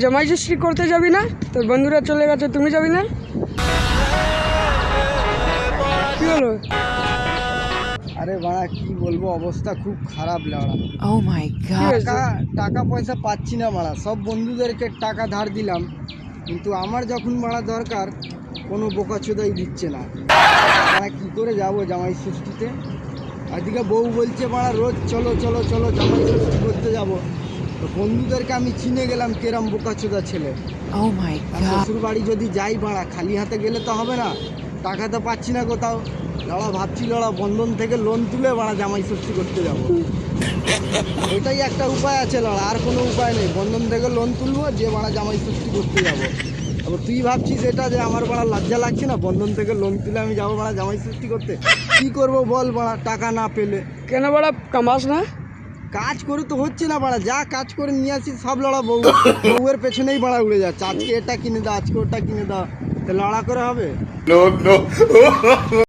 জামাই ষষ্ঠী করতে যাবি না? তোর বন্ধুরা চলে গেছে, তুমি যাবি না? কি হলো? আরে বাড়া কি বলবো, অবস্থা খুব খারাপ লাগা। Oh my god. টাকা পয়সা পাচ্ছি না বাড়া, সব বন্ধুদেরকে টাকা ধার দিলাম, কিন্তু আমার যখন বাড়া দরকার কোনো বোকাচোদাই দিচ্ছে না। বাড়া কী করে যাবো জামাই ষষ্ঠীতে? এদিকে বউ বলছে বাড়া রোজ চলো চলো চলো জামাই ষষ্ঠী করতে যাবো, তো বন্ধুদেরকে আমি চিনে গেলাম কেরাম বোকাচোদা ছেলে। Oh my god. শ্বশুর বাড়ি যদি যাই বাড়া, খালি হাতে গেলে তো হবে না, টাকা তো পাচ্ছি না কোথাও। লড়া ভাবছি লড়া বন্ধন থেকে লোন তুলে বাড়া জামাই ষষ্ঠী করতে যাবো। ওইটাই একটা উপায় আছে লড়া, আর কোনো উপায় নেই। বন্ধন থেকে লোন তুলবো, যে বাড়া জামাই ষষ্ঠী করতে যাবো। আবার তুই ভাবছিস এটা যে আমার বাড়া লজ্জা লাগছে না, বন্ধন থেকে লোন তুলে আমি যাবো বাড়া জামাই ষষ্ঠী করতে? কী করবো বল বাড়া টাকা না পেলে? কেন বাড়া কামাস না? কাজ করে তো হচ্ছে না বাড়া, যা কাজ করে নিয়ে আসি সব লড়া বউয়ের পেছনেই বাড়া উড়ে যাচ্ছে। আজকে এটা কিনে দাও, আজকে ওটা কিনে দাও, তো লড়া করে হবে?